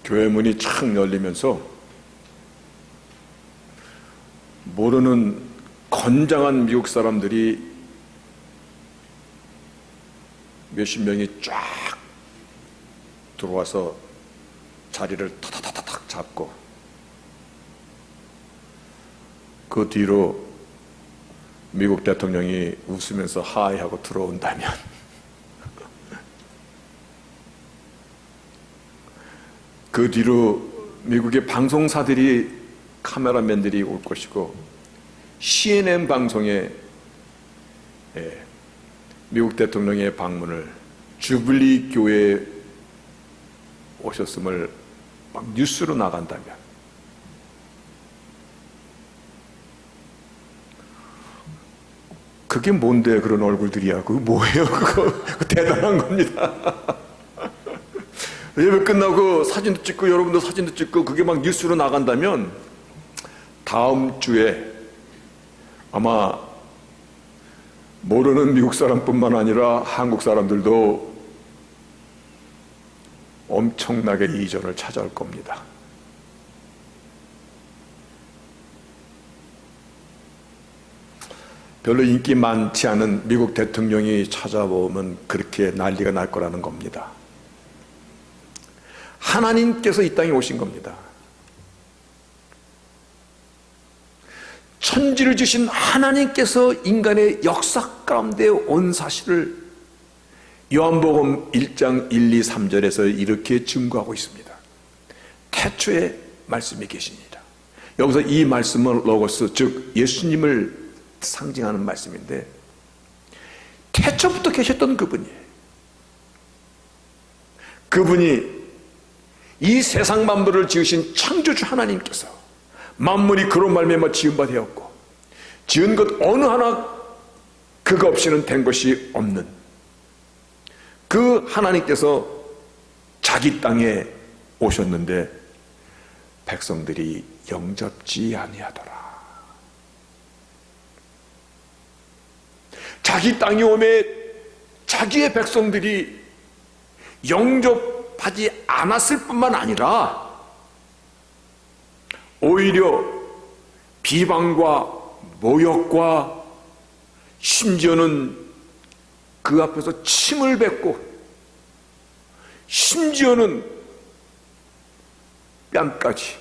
교회 문이 착 열리면서 모르는 건장한 미국 사람들이 몇십 명이 쫙 들어와서 자리를 타타타탁 잡고, 그 뒤로 미국 대통령이 웃으면서 하이 하고 들어온다면 그 뒤로 미국의 방송사들이, 카메라맨들이 올 것이고, CNN 방송에 미국 대통령의 방문을, 주빌리 교회에 오셨음을 막 뉴스로 나간다면, 그게 뭔데 그런 얼굴들이야? 그거 뭐예요? 그거 대단한 겁니다. 예배 끝나고 사진도 찍고 여러분도 사진도 찍고 그게 막 뉴스로 나간다면 다음 주에 아마 모르는 미국 사람뿐만 아니라 한국 사람들도 엄청나게 이전을 찾아올 겁니다. 별로 인기 많지 않은 미국 대통령이 찾아오면 그렇게 난리가 날 거라는 겁니다. 하나님께서 이 땅에 오신 겁니다. 천지를 주신 하나님께서 인간의 역사 가운데 온 사실을 요한복음 1장 1, 2, 3절에서 이렇게 증거하고 있습니다. 태초에 말씀이 계십니다. 여기서 이 말씀은 로고스, 즉 예수님을 상징하는 말씀인데, 태초부터 계셨던 그분이에요. 그분이 이 세상 만물을 지으신 창조주 하나님께서 만물이 그로 말미암아 지은 바 되었고, 지은 것 어느 하나 그가 없이는 된 것이 없는 그 하나님께서 자기 땅에 오셨는데 백성들이 영접지 아니하더라. 자기 땅에 오매 자기의 백성들이 영접하지 않았을 뿐만 아니라 오히려 비방과 모욕과 심지어는 그 앞에서 침을 뱉고, 심지어는 뺨까지,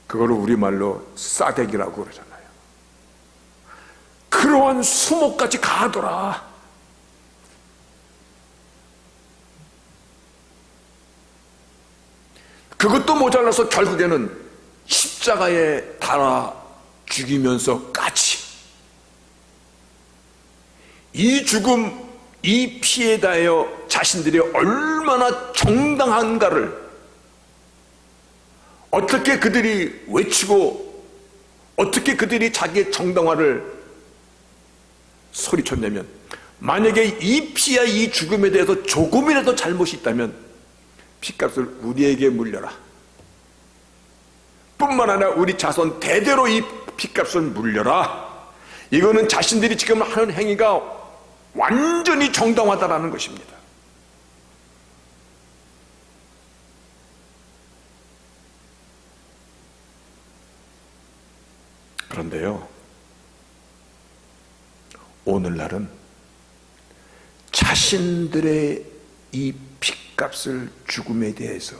그거를 우리말로 싸대기라고 그러잖아요. 그러한 수모까지 가하더라. 그것도 모자라서 결국에는 십자가에 달아 죽이면서까지 이 죽음, 이 피에 대하여 자신들이 얼마나 정당한가를 어떻게 그들이 외치고 어떻게 그들이 자기의 정당화를 소리쳤냐면, 만약에 이 피와 이 죽음에 대해서 조금이라도 잘못이 있다면 피값을 우리에게 물려라. 뿐만 아니라 우리 자손 대대로 이 피값을 물려라. 이거는 자신들이 지금 하는 행위가 완전히 정당하다라는 것입니다. 그런데요, 오늘날은 자신들의 이 피값을 죽음에 대해서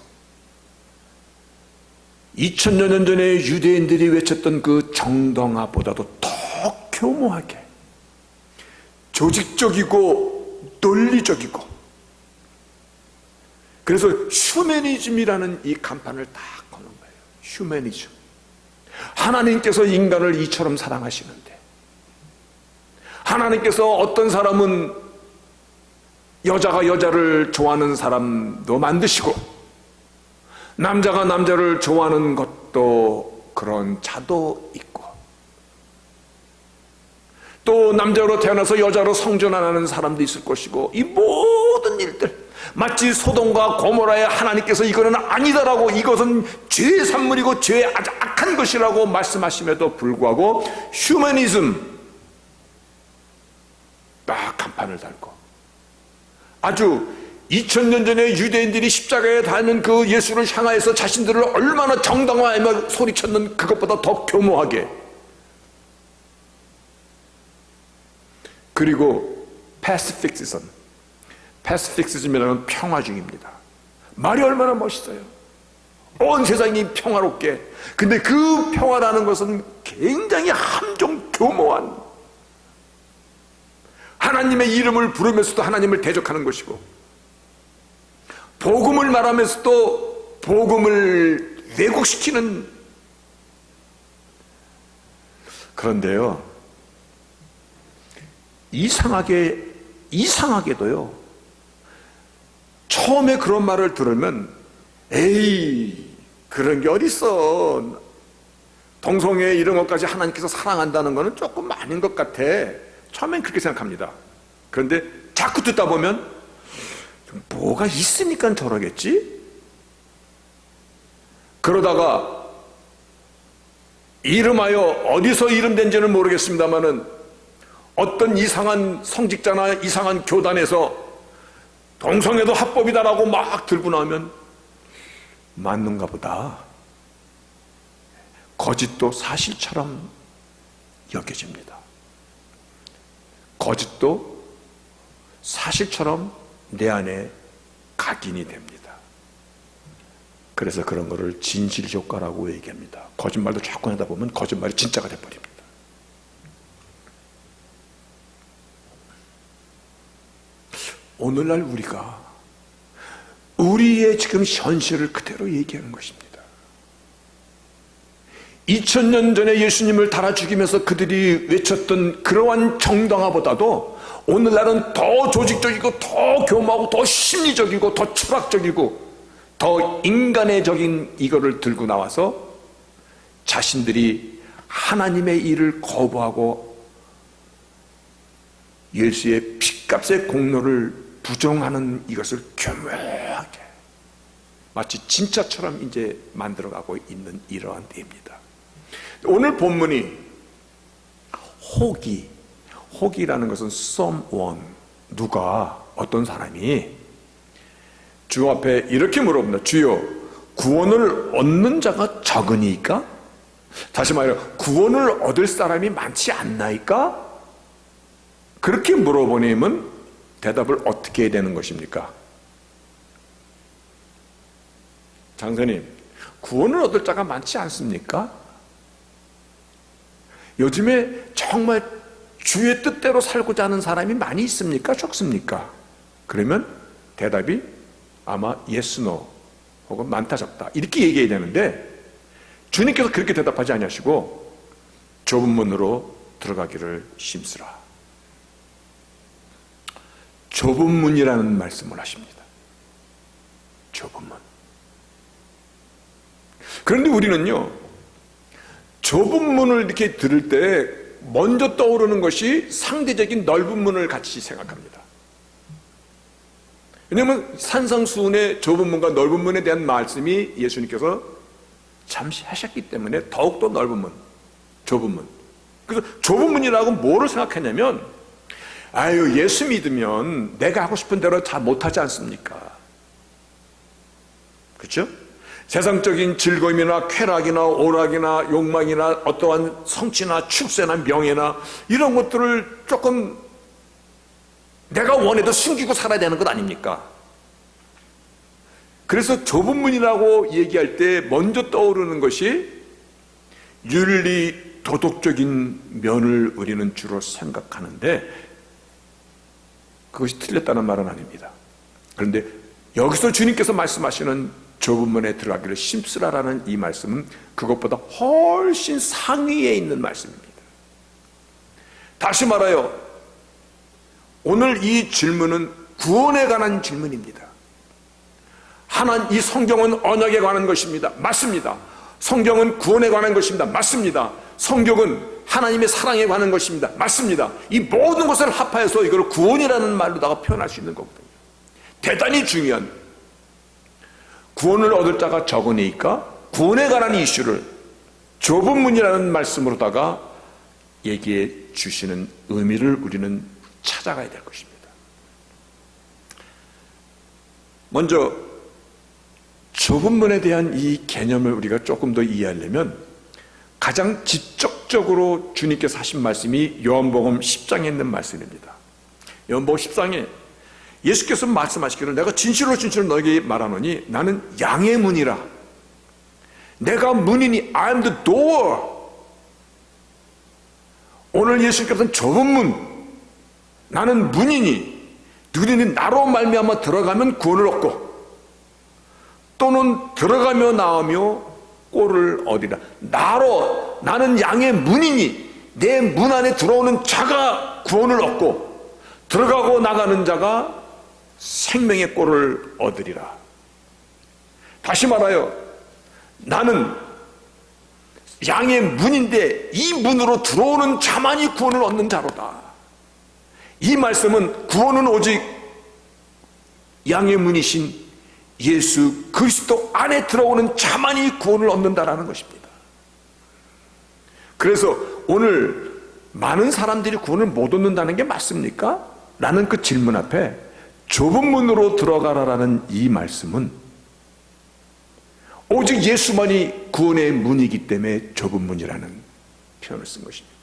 2000여 년 전에 유대인들이 외쳤던 그 정당화보다도 더 교모하게 조직적이고 논리적이고, 그래서 휴머니즘이라는 이 간판을 딱 거는 거예요. 휴머니즘. 하나님께서 인간을 이처럼 사랑하시는데, 하나님께서 어떤 사람은 여자가 여자를 좋아하는 사람도 만드시고 남자가 남자를 좋아하는 것도 그런 자도 있고, 또 남자로 태어나서 여자로 성전하는 사람도 있을 것이고, 이 모든 일들 마치 소돔과 고모라의 하나님께서 이거는 아니다라고, 이것은 죄의 산물이고 죄의 아주 악한 것이라고 말씀하심에도 불구하고 휴머니즘 딱 간판을 달고 아주 2000년 전에 유대인들이 십자가에 달는 그 예수를 향하여서 자신들을 얼마나 정당화하며 소리쳤는 그것보다 더 교모하게, 그리고 패시픽시즘이라는 평화주의입니다. 말이 얼마나 멋있어요. 온 세상이 평화롭게. 근데 그 평화라는 것은 굉장히 함정 교모한, 하나님의 이름을 부르면서도 하나님을 대적하는 것이고, 복음을 말하면서도 복음을 왜곡시키는. 그런데요, 이상하게도요, 처음에 그런 말을 들으면 에이, 그런 게 어딨어, 동성애 이런 것까지 하나님께서 사랑한다는 거는 조금 아닌 것 같아, 처음엔 그렇게 생각합니다. 그런데 자꾸 듣다 보면 뭐가 있으니까 저러겠지? 그러다가 이름하여, 어디서 이름된지는 모르겠습니다만은 어떤 이상한 성직자나 이상한 교단에서 동성애도 합법이다라고 막 들고 나오면 맞는가 보다, 거짓도 사실처럼 여겨집니다. 거짓도 사실처럼 내 안에 각인이 됩니다. 그래서 그런 거를 진실효과라고 얘기합니다. 거짓말도 자꾸 하다 보면 거짓말이 진짜가 돼버립니다. 오늘날 우리가 우리의 지금 현실을 그대로 얘기하는 것입니다. 2000년 전에 예수님을 달아 죽이면서 그들이 외쳤던 그러한 정당화보다도 오늘날은 더 조직적이고 더 교묘하고 더 심리적이고 더 철학적이고 더 인간의적인 이거를 들고 나와서 자신들이 하나님의 일을 거부하고 예수의 핏값의 공로를 부정하는 이것을 교묘하게 마치 진짜처럼 이제 만들어가고 있는 이러한 때입니다. 오늘 본문이 혹이라는 것은 someone, 누가, 어떤 사람이 주 앞에 이렇게 물어봅니다. 주여, 구원을 얻는 자가 적으니까? 다시 말해, 구원을 얻을 사람이 많지 않나이까? 그렇게 물어보니면 대답을 어떻게 해야 되는 것입니까? 장사님, 구원을 얻을 자가 많지 않습니까? 요즘에 정말 주의 뜻대로 살고자 하는 사람이 많이 있습니까? 적습니까? 그러면 대답이 아마 yes, no 혹은 많다 적다 이렇게 얘기해야 되는데, 주님께서 그렇게 대답하지 아니하시고 좁은 문으로 들어가기를 힘쓰라, 좁은 문이라는 말씀을 하십니다. 좁은 문. 그런데 우리는요, 좁은 문을 이렇게 들을 때 먼저 떠오르는 것이 상대적인 넓은 문을 같이 생각합니다. 왜냐하면 산상수훈의 좁은 문과 넓은 문에 대한 말씀이 예수님께서 잠시 하셨기 때문에 더욱더 넓은 문, 좁은 문. 그래서 좁은 문이라고 뭐를 생각했냐면, 아유, 예수 믿으면 내가 하고 싶은 대로 다 못하지 않습니까? 그렇죠? 세상적인 즐거움이나 쾌락이나 오락이나 욕망이나 어떠한 성취나 축세나 명예나 이런 것들을 조금 내가 원해도 숨기고 살아야 되는 것 아닙니까? 그래서 좁은 문이라고 얘기할 때 먼저 떠오르는 것이 윤리 도덕적인 면을 우리는 주로 생각하는데, 그것이 틀렸다는 말은 아닙니다. 그런데 여기서 주님께서 말씀하시는 좁은 문에 들어가기를 힘쓰라라는 이 말씀은 그것보다 훨씬 상위에 있는 말씀입니다. 다시 말하여 오늘 이 질문은 구원에 관한 질문입니다. 이 성경은 언약에 관한 것입니다. 맞습니다. 성경은 구원에 관한 것입니다. 맞습니다. 성경은 하나님의 사랑에 관한 것입니다. 맞습니다. 이 모든 것을 합하여서 이걸 구원이라는 말로다가 표현할 수 있는 거거든요. 대단히 중요한, 구원을 얻을 자가 적으니까 구원에 관한 이슈를 좁은 문이라는 말씀으로다가 얘기해 주시는 의미를 우리는 찾아가야 될 것입니다. 먼저 좁은 문에 대한 이 개념을 우리가 조금 더 이해하려면 가장 직접적으로 주님께서 하신 말씀이 요한복음 10장에 있는 말씀입니다. 요한복음 10장에 예수께서 말씀하시기를 내가 진실로 진실로 너에게 말하노니 나는 양의 문이라. 내가 문이니 I am the door. 오늘 예수께서는 좁은 문, 나는 문이니 누구든지 나로 말미암아 들어가면 구원을 얻고 또는 들어가며 나오며 꼴을 얻으리라. 나로, 나는 양의 문이니 내 문 안에 들어오는 자가 구원을 얻고 들어가고 나가는 자가 생명의 꼴을 얻으리라. 다시 말하여 나는 양의 문인데 이 문으로 들어오는 자만이 구원을 얻는 자로다. 이 말씀은 구원은 오직 양의 문이신 예수 그리스도 안에 들어오는 자만이 구원을 얻는다라는 것입니다. 그래서 오늘 많은 사람들이 구원을 못 얻는다는 게 맞습니까? 라는 그 질문 앞에 좁은 문으로 들어가라라는 이 말씀은 오직 예수만이 구원의 문이기 때문에 좁은 문이라는 표현을 쓴 것입니다.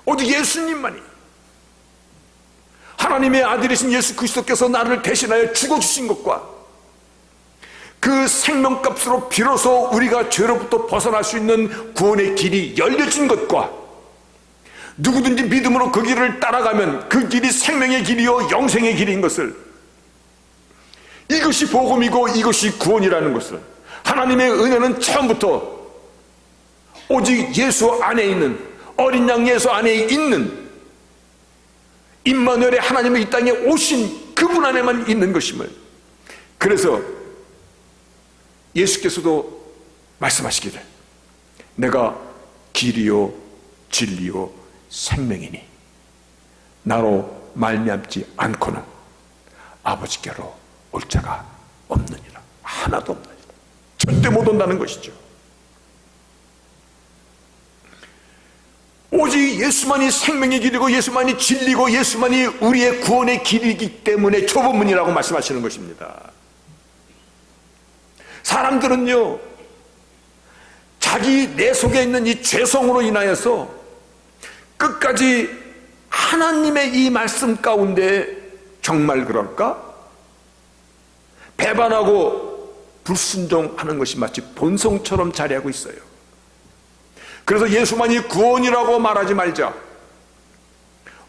오직 예수님만이, 하나님의 아들이신 예수 그리스도께서 나를 대신하여 죽어주신 것과 그 생명값으로 비로소 우리가 죄로부터 벗어날 수 있는 구원의 길이 열려진 것과 누구든지 믿음으로 그 길을 따라가면 그 길이 생명의 길이요 영생의 길인 것을, 이것이 복음이고 이것이 구원이라는 것을, 하나님의 은혜는 처음부터 오직 예수 안에 있는, 어린 양 예수 안에 있는 임마누엘의 하나님의 이 땅에 오신 그분 안에만 있는 것임을, 그래서 예수께서도 말씀하시기를 내가 길이요 진리요 생명이니 나로 말미암지 않고는 아버지께로 올 자가 없느니라. 하나도 없느니라. 절대 못 온다는 것이죠. 오직 예수만이 생명의 길이고 예수만이 진리고 예수만이 우리의 구원의 길이기 때문에 좁은 문이라고 말씀하시는 것입니다. 사람들은요, 자기 내 속에 있는 이 죄성으로 인하여서 끝까지 하나님의 이 말씀 가운데 정말 그럴까? 배반하고 불순종하는 것이 마치 본성처럼 자리하고 있어요. 그래서 예수만이 구원이라고 말하지 말자.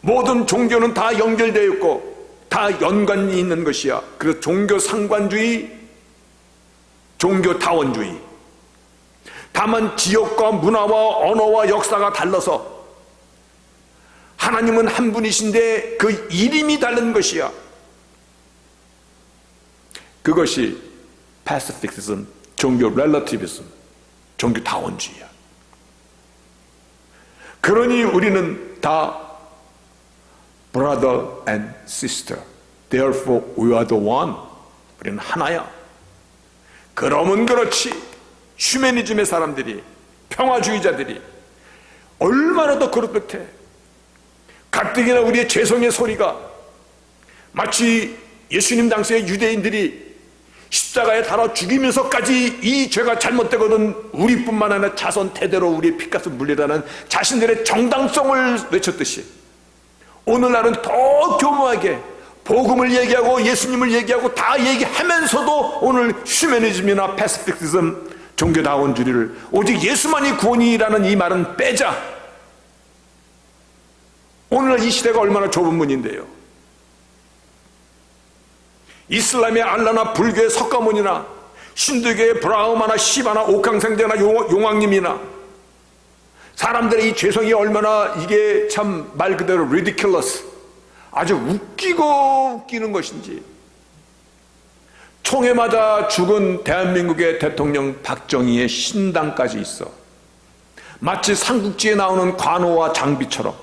모든 종교는 다 연결되어 있고 다 연관이 있는 것이야. 그래서 종교 상관주의, 종교 타원주의. 다만 지역과 문화와 언어와 역사가 달라서 하나님은 한 분이신데 그 이름이 다른 것이야. 그것이 패시피즘즘, 종교 렐러티비즘, 종교 타원주의야. 그러니 우리는 다 brother and sister, therefore we are the one. 우리는 하나야. 그러면 그렇지, 휴머니즘의 사람들이, 평화주의자들이 얼마나 더 그럴듯해. 가뜩이나 우리의 죄성의 소리가 마치 예수님 당시의 유대인들이 십자가에 달아 죽이면서까지 이 죄가 잘못되거든 우리뿐만 아니라 자손 대대로 우리의 피값을 물리라는 자신들의 정당성을 외쳤듯이 오늘날은 더 교묘하게 복음을 얘기하고 예수님을 얘기하고 다 얘기하면서도 오늘 휴머니즘이나 패시피즘즘, 종교다원주의를 오직 예수만이 구원이라는 이 말은 빼자. 오늘날 이 시대가 얼마나 좁은 문인데요. 이슬람의 알라나 불교의 석가모니나 신두교의 브라흐마나 시바나 옥황상제나 용왕님이나 사람들의 이 죄성이 얼마나 이게 참 말 그대로 ridiculous, 아주 웃기고 웃기는 것인지. 총에 맞아 죽은 대한민국의 대통령 박정희의 신당까지 있어. 마치 삼국지에 나오는 관호와 장비처럼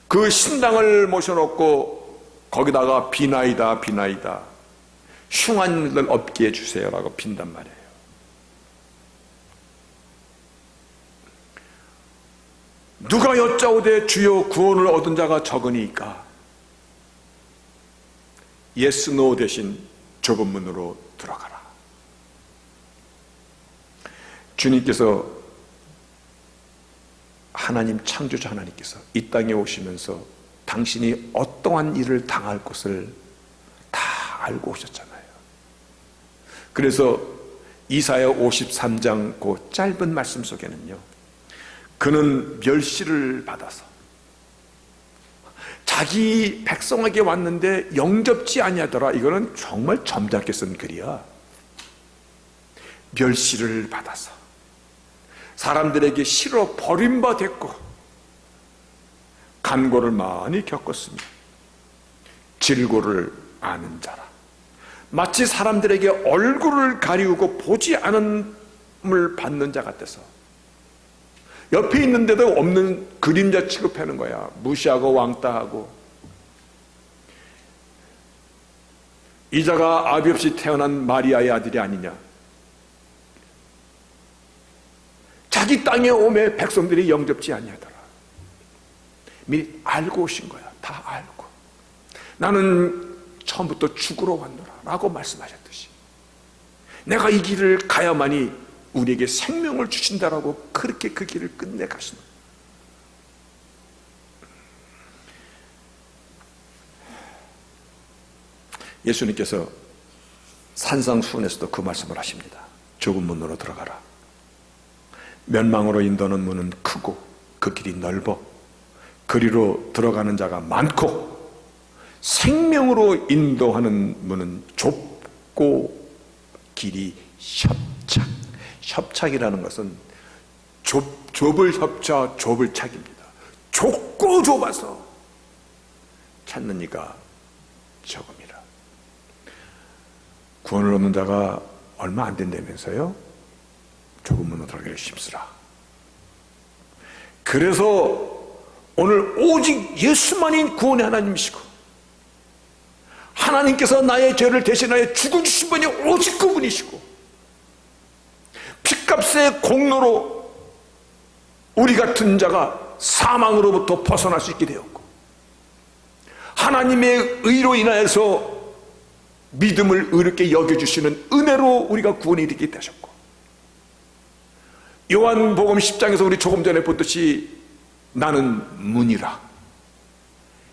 그 신당을 모셔놓고 거기다가 비나이다 비나이다 흉한 일을 없게 해주세요라고 빈단 말이에요. 누가 여짜오되 주여 구원을 얻은 자가 적으니까 yes, no 대신 좁은 문으로 들어가라. 주님께서, 하나님 창조자 하나님께서 이 땅에 오시면서 당신이 어떠한 일을 당할 것을 다 알고 오셨잖아요. 그래서 이사야 53장 그 짧은 말씀 속에는요, 그는 멸시를 받아서 자기 백성에게 왔는데 영접지 아니하더라. 이거는 정말 점잖게 쓴 글이야. 멸시를 받아서 사람들에게 실어 버림받았고 간고를 많이 겪었으며 질고를 아는 자라. 마치 사람들에게 얼굴을 가리우고 보지 않음을 받는 자 같아서 옆에 있는데도 없는 그림자 취급하는 거야. 무시하고 왕따하고. 이자가 아비 없이 태어난 마리아의 아들이 아니냐. 자기 땅에 오매 백성들이 영접지 아니하더라. 미리 알고 오신 거야. 다 알고. 나는 처음부터 죽으러 왔노라 라고 말씀하셨듯이 내가 이 길을 가야만이 우리에게 생명을 주신다라고 그렇게 그 길을 끝내 가시는. 예수님께서 산상수훈에서도 그 말씀을 하십니다. 좁은 문으로 들어가라. 멸망으로 인도하는 문은 크고 그 길이 넓어 그리로 들어가는 자가 많고 생명으로 인도하는 문은 좁고 길이 협착. 협착이라는 것은 좁을 협차, 좁을 착입니다. 좁고 좁아서 찾는 이가 적음이라. 구원을 얻는 자가 얼마 안 된다면서요? 좁은 문으로 들어가기를 힘쓰라. 그래서 오늘 오직 예수만이 구원의 하나님이시고 하나님께서 나의 죄를 대신하여 죽어주신 분이 오직 그분이시고 핏값의 공로로 우리 같은 자가 사망으로부터 벗어날 수 있게 되었고 하나님의 의로 인하여서 믿음을 의롭게 여겨주시는 은혜로 우리가 구원에 이르게 되셨고 요한복음 10장에서 우리 조금 전에 보듯이 나는 문이라.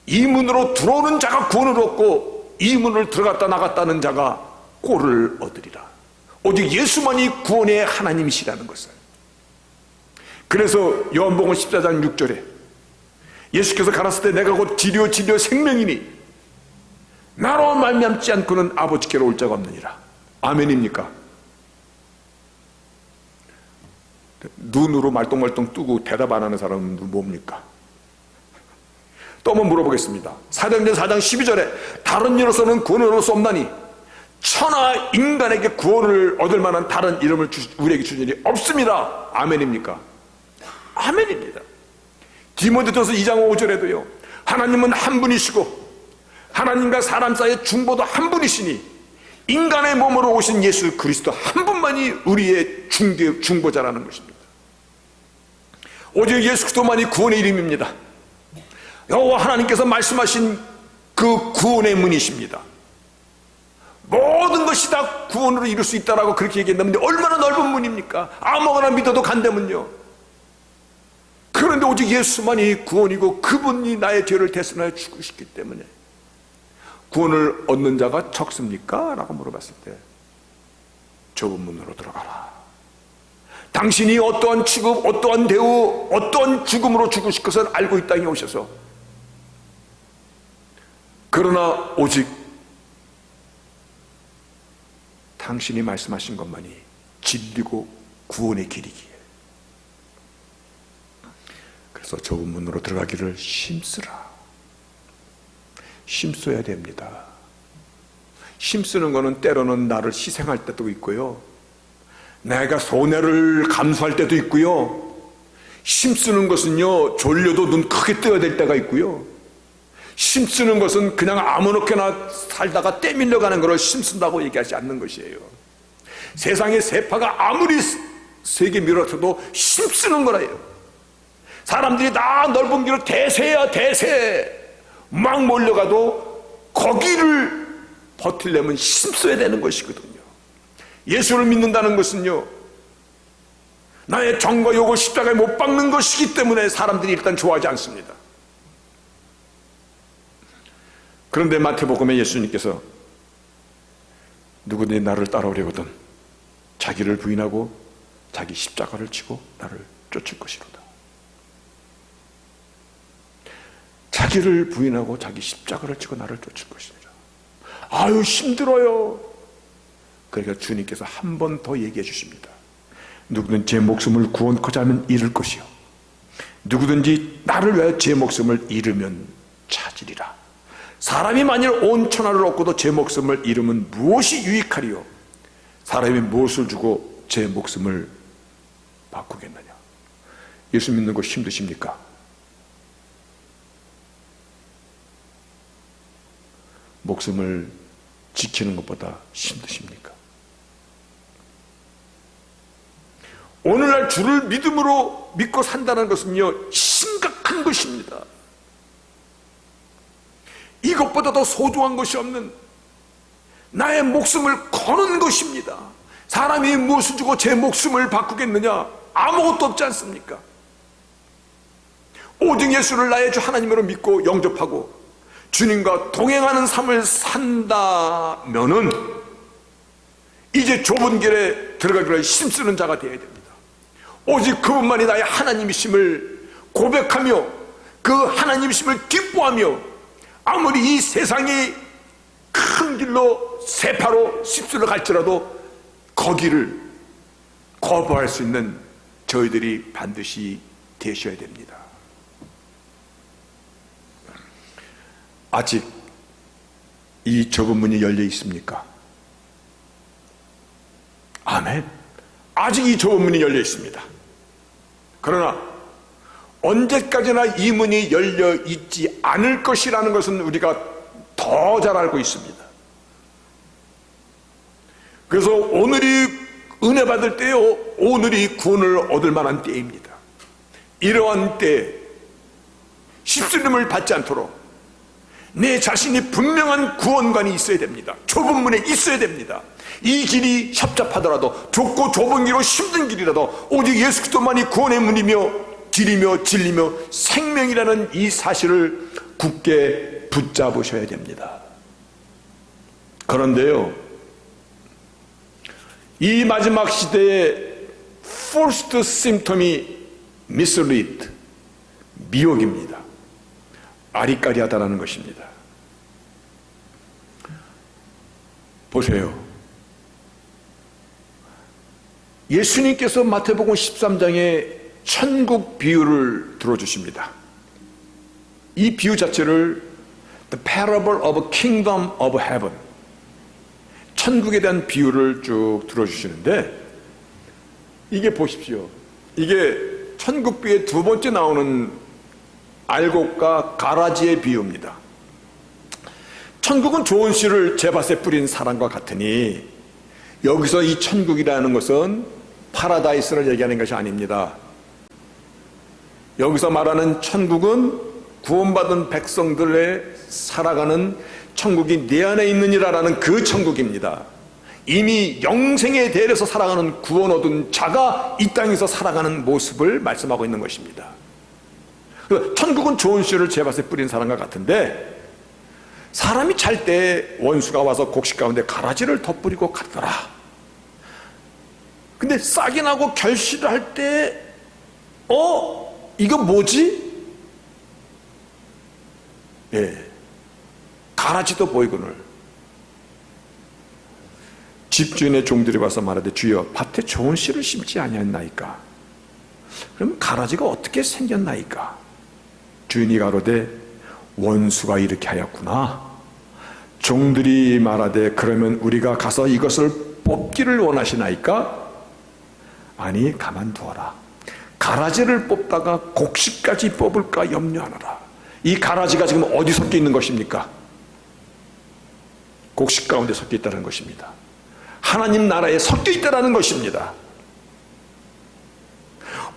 이 문으로 들어오는 자가 구원을 얻고 이 문을 들어갔다 나갔다는 자가 꼴을 얻으리라. 오직 예수만이 구원의 하나님이시라는 것을. 그래서 요한복음 14장 6절에 예수께서 가라사대 내가 곧 길이요 진리요 생명이니 나로 말미암지 않고는 아버지께로 올 자가 없느니라. 아멘입니까? 눈으로 말똥말똥 뜨고 대답 안 하는 사람은 뭡니까? 또 한번 물어보겠습니다. 사도행전 4장 12절에 다른 이로서는 구원을 얻을 수 없나니 천하 인간에게 구원을 얻을 만한 다른 이름을 우리에게 주신 일이 없습니다. 아멘입니까? 아멘입니다. 디모데전서 2장 5절에도요 하나님은 한 분이시고 하나님과 사람 사이의 중보도 한 분이시니 인간의 몸으로 오신 예수 그리스도 한 분만이 우리의 중보자라는 것입니다. 오직 예수 그리스도만이 구원의 이름입니다. 여호와 하나님께서 말씀하신 그 구원의 문이십니다. 모든 것이 다 구원으로 이룰 수 있다라고 그렇게 얘기했는데 얼마나 넓은 문입니까? 아무거나 믿어도 간다면요. 그런데 오직 예수만이 구원이고 그분이 나의 죄를 대신하여 죽으셨기 때문에 구원을 얻는 자가 적습니까? 라고 물어봤을 때 좁은 문으로 들어가라. 당신이 어떠한 취급, 어떠한 대우, 어떠한 죽음으로 죽으실 것을 알고 이 땅에 오셔서 그러나 오직 당신이 말씀하신 것만이 진리고 구원의 길이기에 그래서 좁은 문으로 들어가기를 힘쓰라. 힘써야 됩니다. 힘쓰는 것은 때로는 나를 희생할 때도 있고요 내가 손해를 감수할 때도 있고요 힘쓰는 것은요 졸려도 눈 크게 떠야 될 때가 있고요 힘쓰는 것은 그냥 아무렇게나 살다가 떼밀려가는 것을 힘쓴다고 얘기하지 않는 것이에요. 세상의 세파가 아무리 세게 밀어쳐도 힘쓰는 거라요. 사람들이 다 넓은 길로 대세야 대세 막 몰려가도 거기를 버틸려면 힘써야 되는 것이거든요. 예수를 믿는다는 것은요, 나의 정과 욕을 십자가에 못 박는 것이기 때문에 사람들이 일단 좋아하지 않습니다. 그런데 마태복음에 예수님께서 누구든지 나를 따라오려거든 자기를 부인하고 자기 십자가를 지고 나를 쫓을 것이로다. 자기를 부인하고 자기 십자가를 지고 나를 쫓을 것이니라. 아유, 힘들어요. 그러니까 주님께서 한 번 더 얘기해 주십니다. 누구든 제 목숨을 구원코자 하면 잃을 것이요, 누구든지 나를 위하여 제 목숨을 잃으면 찾으리라. 사람이 만일 온 천하를 얻고도 제 목숨을 잃으면 무엇이 유익하리요? 사람이 무엇을 주고 제 목숨을 바꾸겠느냐? 예수 믿는 거 힘드십니까? 목숨을 지키는 것보다 힘드십니까? 오늘날 주를 믿음으로 믿고 산다는 것은요, 심각한 것입니다. 이것보다 더 소중한 것이 없는 나의 목숨을 거는 것입니다. 사람이 무엇을 주고 제 목숨을 바꾸겠느냐? 아무것도 없지 않습니까? 오직 예수를 나의 주 하나님으로 믿고 영접하고 주님과 동행하는 삶을 산다면은 이제 좁은 길에 들어가기를 힘쓰는 자가 되어야 됩니다. 오직 그분만이 나의 하나님이심을 고백하며 그 하나님이심을 기뻐하며 아무리 이 세상이 큰 길로 세파로 십수로 갈지라도 거기를 거부할 수 있는 저희들이 반드시 되셔야 됩니다. 아직 이 좁은 문이 열려 있습니까? 아멘. 아직 이 좁은 문이 열려 있습니다. 그러나 언제까지나 이 문이 열려 있지 않을 것이라는 것은 우리가 더 잘 알고 있습니다. 그래서 오늘이 은혜 받을 때요, 오늘이 구원을 얻을 만한 때입니다. 이러한 때 십수님을 받지 않도록 내 자신이 분명한 구원관이 있어야 됩니다. 좁은 문에 있어야 됩니다. 이 길이 협잡하더라도, 좁고 좁은 길로 힘든 길이라도 오직 예수 그리스도만이 구원의 문이며 길이며 진리며 생명이라는 이 사실을 굳게 붙잡으셔야 됩니다. 그런데요, 이 마지막 시대의 first symptom이 mislead, 미혹입니다. 아리까리하다라는 것입니다. 보세요. 예수님께서 마태복음 13장에 천국 비유를 들어주십니다. 이 비유 자체를 The Parable of Kingdom of Heaven, 천국에 대한 비유를 쭉 들어주시는데, 이게 보십시오. 이게 천국 비유의 두 번째 나오는 알곡과 가라지의 비유입니다. 천국은 좋은 씨를 제밭에 뿌린 사람과 같으니, 여기서 이 천국이라는 것은 파라다이스를 얘기하는 것이 아닙니다. 여기서 말하는 천국은 구원받은 백성들의 살아가는 천국이 내 안에 있느니라라는 그 천국입니다. 이미 영생에 대해서 살아가는 구원 얻은 자가 이 땅에서 살아가는 모습을 말씀하고 있는 것입니다. 천국은 좋은 씨를 제밭에 뿌린 사람과 같은데, 사람이 잘 때 원수가 와서 곡식 가운데 가라지를 덧뿌리고 갔더라. 근데 싹이 나고 결실을 할 때 이거 뭐지? 예, 가라지도 보이거늘. 집주인의 종들이 와서 말하되, 주여 밭에 좋은 씨를 심지 아니했나이까? 그럼 가라지가 어떻게 생겼나이까? 주인이 가로되, 원수가 이렇게 하였구나. 종들이 말하되, 그러면 우리가 가서 이것을 뽑기를 원하시나이까? 아니, 가만두어라. 가라지를 뽑다가 곡식까지 뽑을까 염려하노라. 이 가라지가 지금 어디 섞여 있는 것입니까? 곡식 가운데 섞여 있다는 것입니다. 하나님 나라에 섞여 있다는 것입니다.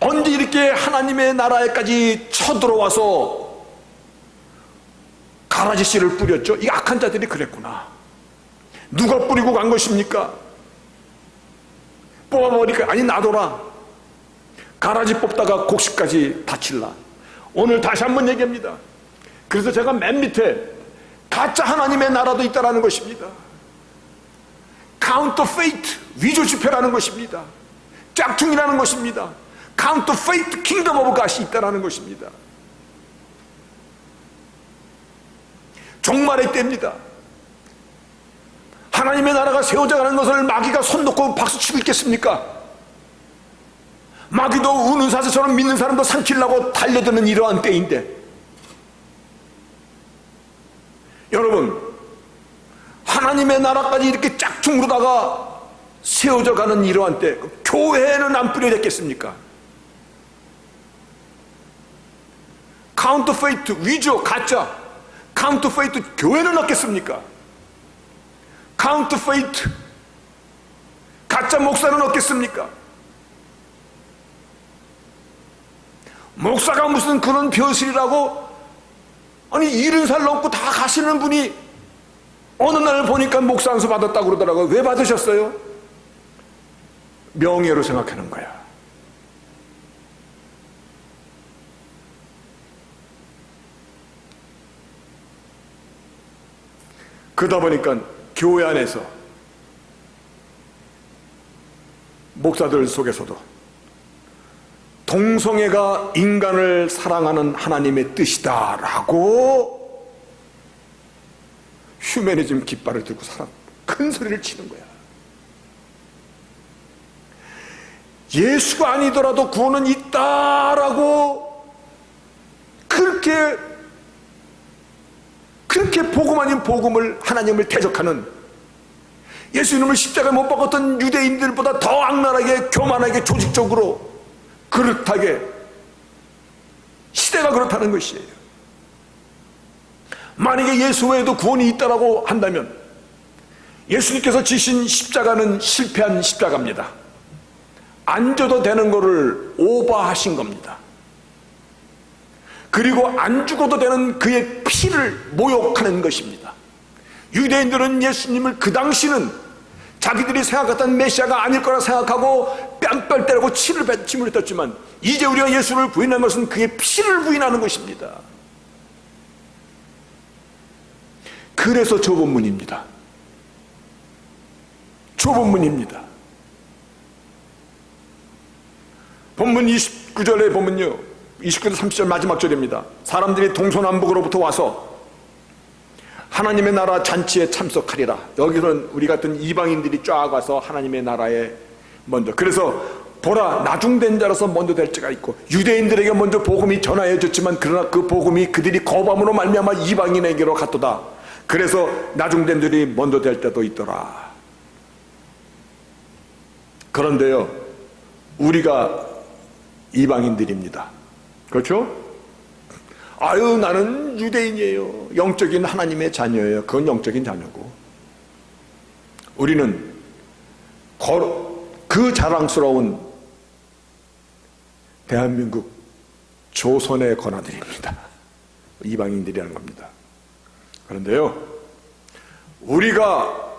언제 이렇게 하나님의 나라에까지 쳐들어와서 가라지 씨를 뿌렸죠? 이 악한 자들이 그랬구나. 누가 뿌리고 간 것입니까? 뽑아버리니까 아니 놔둬라. 가라지 뽑다가 곡식까지 다칠라. 오늘 다시 한번 얘기합니다. 그래서 제가 맨 밑에 가짜 하나님의 나라도 있다라는 것입니다. 카운터페이트, 위조 지표라는 것입니다. 짝퉁이라는 것입니다. 카운터페이트 킹덤 오브 갓이 있다라는 것입니다. 종말의 때입니다. 하나님의 나라가 세워져가는 것을 마귀가 손 놓고 박수치고 있겠습니까? 마귀도 우는 사자처럼 믿는 사람도 삼키려고 달려드는 이러한 때인데, 여러분, 하나님의 나라까지 이렇게 짝퉁으로다가 세워져가는 이러한 때 교회는 안 뿌려졌겠습니까? 카운터페이트, 위조, 가짜 카운터페이트 교회는 없겠습니까? 카운터페이트 가짜 목사는 없겠습니까? 목사가 무슨 그런 벼슬이라고, 아니 70살 넘고 다 가시는 분이 어느 날 보니까 목사 안수 받았다고 그러더라고요. 왜 받으셨어요? 명예로 생각하는 거야. 그러다 보니까 교회 안에서 목사들 속에서도 동성애가 인간을 사랑하는 하나님의 뜻이다 라고 휴머니즘 깃발을 들고 큰 소리를 치는 거야. 예수가 아니더라도 구원은 있다라고 그렇게 복음 아닌 복음을, 하나님을 대적하는, 예수님을 십자가에 못 박았던 유대인들보다 더 악랄하게, 교만하게, 조직적으로 그릇하게, 시대가 그렇다는 것이에요. 만약에 예수 외에도 구원이 있다라고 한다면 예수님께서 지신 십자가는 실패한 십자가입니다. 안 줘도 되는 거를 오버하신 겁니다. 그리고 안 죽어도 되는 그의 피를 모욕하는 것입니다. 유대인들은 예수님을 그 당시는 자기들이 생각했던 메시아가 아닐 거라 생각하고 뺨빨 때리고 침을 뱉었지만, 이제 우리가 예수를 부인한 것은 그의 피를 부인하는 것입니다. 그래서 좁은 문입니다. 좁은 문입니다. 본문 29절에 보면요, 29절 30절 마지막 절입니다. 사람들이 동서남북으로부터 와서 하나님의 나라 잔치에 참석하리라. 여기서는 우리 같은 이방인들이 쫙 와서 하나님의 나라에 먼저, 그래서 보라 나중된 자로서 먼저 될 자가 있고, 유대인들에게 먼저 복음이 전하여졌지만 그러나 그 복음이 그들이 거밤으로 말미암아 이방인에게로 갔도다. 그래서 나중된 들이 먼저 될 때도 있더라. 그런데요, 우리가 이방인들입니다. 그렇죠? 아유, 나는 유대인이에요. 영적인 하나님의 자녀예요. 그건 영적인 자녀고, 우리는 그 자랑스러운 대한민국 조선의 권아들입니다. 이방인들이라는 겁니다. 그런데요, 우리가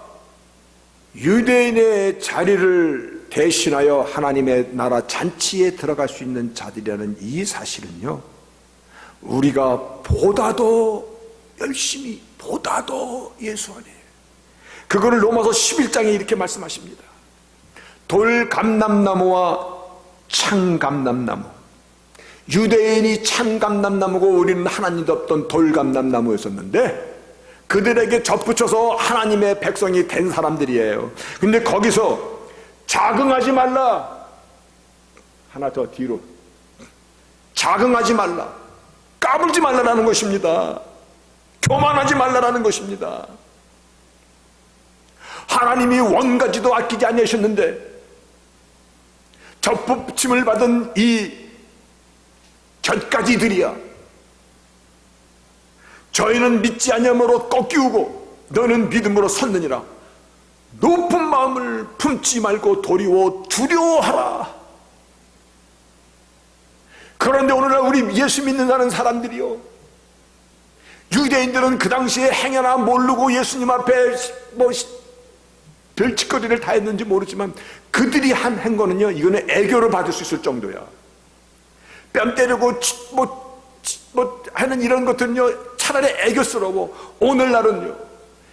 유대인의 자리를 대신하여 하나님의 나라 잔치에 들어갈 수 있는 자들이라는 이 사실은요, 우리가 보다도 열심히, 보다도 예수 안에, 그거를 로마서 11장에 이렇게 말씀하십니다. 돌감람나무와 창감람나무, 유대인이 창감람나무고 우리는 하나님도 없던 돌감람나무였었는데 그들에게 접붙여서 하나님의 백성이 된 사람들이에요. 근데 거기서 자긍하지 말라, 하나 더 뒤로, 자긍하지 말라, 까불지 말라라는 것입니다. 교만하지 말라라는 것입니다. 하나님이 원가지도 아끼지 아니하셨는데 접붙임을 받은 이 젖가지들이야, 저희는 믿지 아니함으로 꺾이우고 너는 믿음으로 섰느니라. 높은 마음을 품지 말고 도리어 두려워하라. 그런데 오늘날 우리 예수 믿는 사람들이요, 유대인들은 그 당시에 행여나 모르고 예수님 앞에 별짓거리를 다 했는지 모르지만 그들이 한 행거는요, 이거는 애교로 받을 수 있을 정도야. 뺨 때리고 뭐 하는 이런 것들은요 차라리 애교스러워. 오늘날은요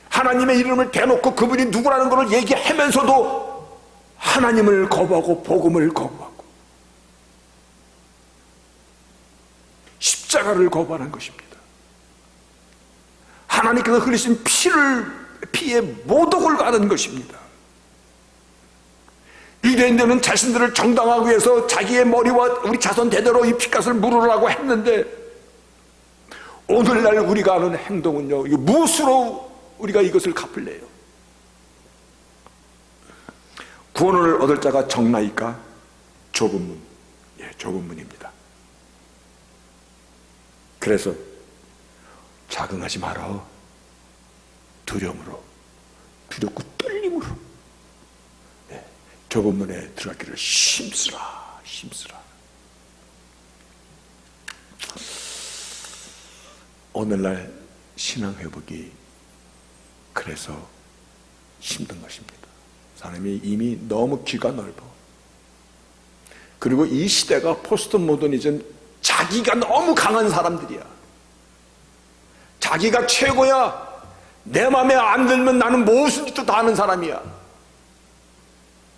하나님의 이름을 대놓고 그분이 누구라는 것을 얘기하면서도 하나님을 거부하고 복음을 거부하고 십자가를 거부하는 것입니다. 하나님께서 흘리신 피에 모독을 가는 것입니다. 유대인들은 자신들을 정당하기 위해서 자기의 머리와 우리 자손 대대로 이 피값을 물으라고 했는데, 오늘날 우리가 하는 행동은요, 이거 무엇으로 우리가 이것을 갚을래요? 구원을 얻을 자가 적나이까? 좁은 문. 예, 좁은 문입니다. 그래서 자긍하지 말어. 두려움으로, 두렵고 떨림으로, 예, 좁은 문에 들어가기를 힘쓰라. 오늘날 신앙회복이 그래서 힘든 것입니다. 사람이 이미 너무 귀가 넓어. 그리고 이 시대가 포스트 모더니즘, 자기가 너무 강한 사람들이야. 자기가 최고야. 내 맘에 안 들면 나는 무슨 짓도 다 하는 사람이야.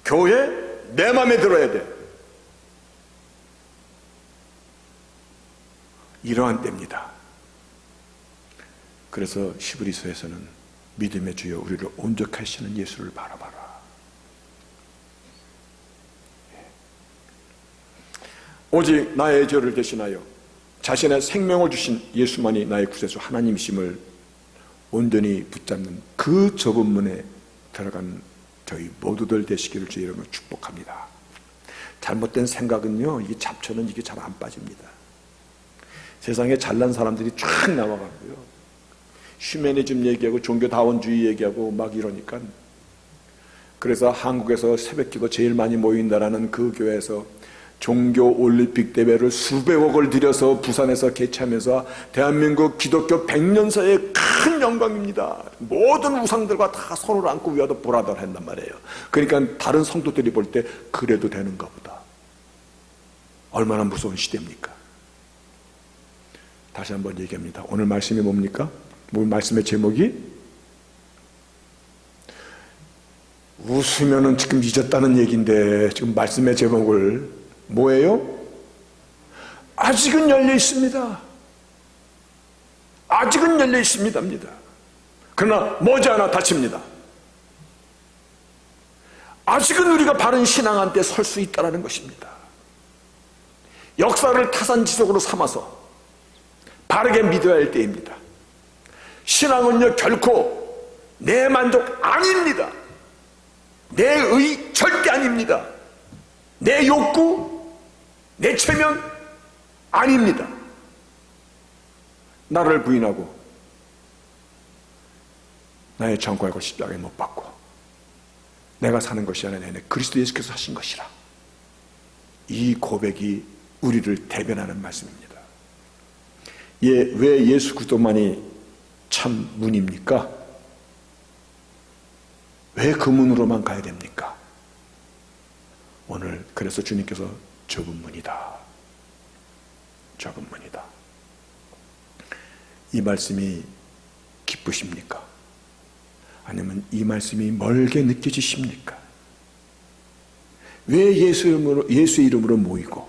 교회 내 맘에 들어야 돼. 이러한 때입니다. 그래서 히브리서에서는 믿음의 주여 우리를 온전케 하시는 예수를 바라봐라. 오직 나의 죄를 대신하여 자신의 생명을 주신 예수만이 나의 구세주 하나님이심을 온전히 붙잡는 그 좁은 문에 들어간 저희 모두들 되시기를 주의 이름으로 축복합니다. 잘못된 생각은요, 이게 잡초는 이게 잘 안 빠집니다. 세상에 잘난 사람들이 쫙 나와가고요, 휴머니즘 얘기하고 종교다원주의 얘기하고 막 이러니까, 그래서 한국에서 새벽기도 제일 많이 모인다라는 그 교회에서 종교 올림픽 대회를 수백억을 들여서 부산에서 개최하면서 대한민국 기독교 100년사의 큰 영광입니다. 모든 우상들과 다 손을 안고 위하도 보라들 한단 말이에요. 그러니까 다른 성도들이 볼 때 그래도 되는가 보다. 얼마나 무서운 시대입니까? 다시 한번 얘기합니다. 오늘 말씀이 뭡니까? 오늘 말씀의 제목이 웃으면은 지금 잊었다는 얘기인데, 지금 말씀의 제목을 뭐예요? 아직은 열려 있습니다. 아직은 열려 있습니다입니다. 그러나 머지않아 닫힙니다. 아직은 우리가 바른 신앙 한테 설 수 있다는 것입니다. 역사를 타산지석으로 삼아서 바르게 믿어야 할 때입니다. 신앙은요, 결코 내 만족 아닙니다. 내 의 절대 아닙니다. 내 욕구, 내 체면 아닙니다. 나를 부인하고 나의 전과이고 십자가에 못 박고 내가 사는 것이 아니라 내 그리스도 예수께서 하신 것이라. 이 고백이 우리를 대변하는 말씀입니다. 왜 예수 그리스도만이 참 문입니까? 왜 그 문으로만 가야 됩니까? 오늘 그래서 주님께서 좁은 문이다, 좁은 문이다. 이 말씀이 기쁘십니까? 아니면 이 말씀이 멀게 느껴지십니까? 왜 예수의 이름으로 모이고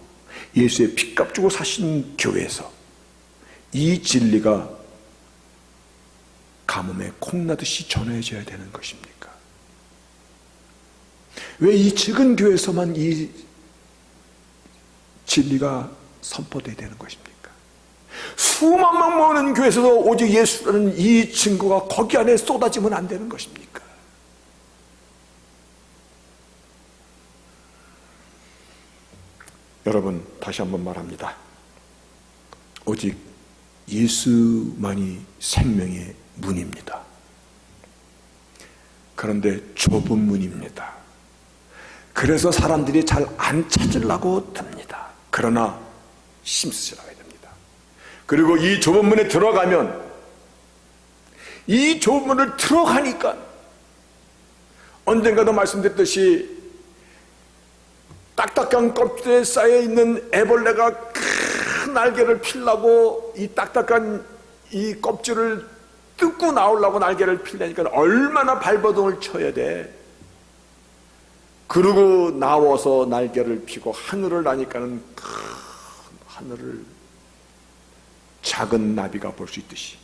예수의 피값 주고 사신 교회에서 이 진리가 가뭄에 콩나듯이 전해져야 되는 것입니까? 왜 이 적은 교회에서만 이 진리가 선포되어야 되는 것입니까? 수만 명 모이는 교회에서도 오직 예수라는 이 증거가 거기 안에 쏟아지면 안 되는 것입니까? 여러분, 다시 한번 말합니다. 오직 예수만이 생명의 문입니다. 그런데 좁은 문입니다. 그래서 사람들이 잘 안 찾으려고 듭니다. 그러나 힘쓰시라고 해야 됩니다. 그리고 이 좁은 문에 들어가면, 이 좁은 문을 들어가니까 언젠가도 말씀드렸듯이 딱딱한 껍질에 쌓여있는 애벌레가 큰 날개를 피려고 이 딱딱한 이 껍질을 뜯고 나오려고 날개를 피려니까 얼마나 발버둥을 쳐야 돼. 그러고 나와서 날개를 피고 하늘을 나니까는 큰 하늘을 작은 나비가 볼 수 있듯이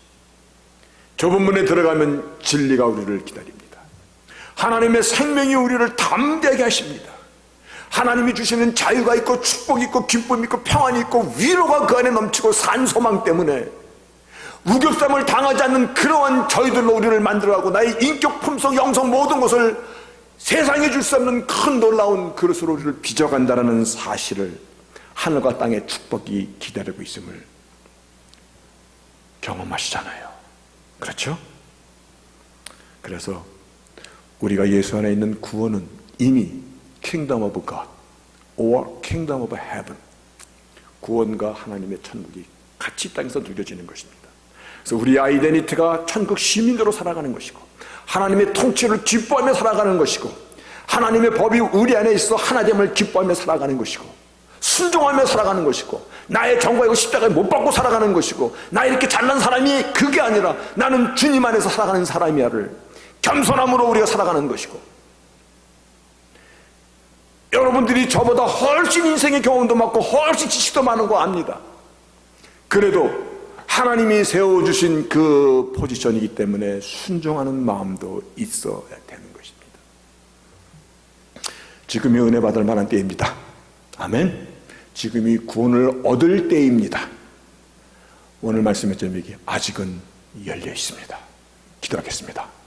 좁은 문에 들어가면 진리가 우리를 기다립니다. 하나님의 생명이 우리를 담대하게 하십니다. 하나님이 주시는 자유가 있고 축복이 있고 기쁨이 있고 평안이 있고 위로가 그 안에 넘치고 산소망 때문에 우격삼을 당하지 않는 그러한 저희들로 우리를 만들어가고 나의 인격, 품성, 영성 모든 것을 세상에 줄 수 없는 큰 놀라운 그릇으로 우리를 빚어간다는 사실을 하늘과 땅의 축복이 기다리고 있음을 경험하시잖아요. 그렇죠? 그래서 우리가 예수 안에 있는 구원은 이미 Kingdom of God or Kingdom of Heaven, 구원과 하나님의 천국이 같이 땅에서 누려지는 것입니다. 그래서 우리 아이덴티티가 천국 시민으로 살아가는 것이고 하나님의 통치를 기뻐하며 살아가는 것이고 하나님의 법이 우리 안에 있어 하나됨을 기뻐하며 살아가는 것이고 순종하며 살아가는 것이고 나의 정과이고 십자가에 못 박고 살아가는 것이고 나 이렇게 잘난 사람이 그게 아니라 나는 주님 안에서 살아가는 사람이야를 겸손함으로 우리가 살아가는 것이고, 여러분들이 저보다 훨씬 인생의 경험도 많고 훨씬 지식도 많은 거 압니다. 그래도 하나님이 세워주신 그 포지션이기 때문에 순종하는 마음도 있어야 되는 것입니다. 지금이 은혜 받을 만한 때입니다. 아멘. 지금이 구원을 얻을 때입니다. 오늘 말씀의 제목이 아직은 열려 있습니다. 기도하겠습니다.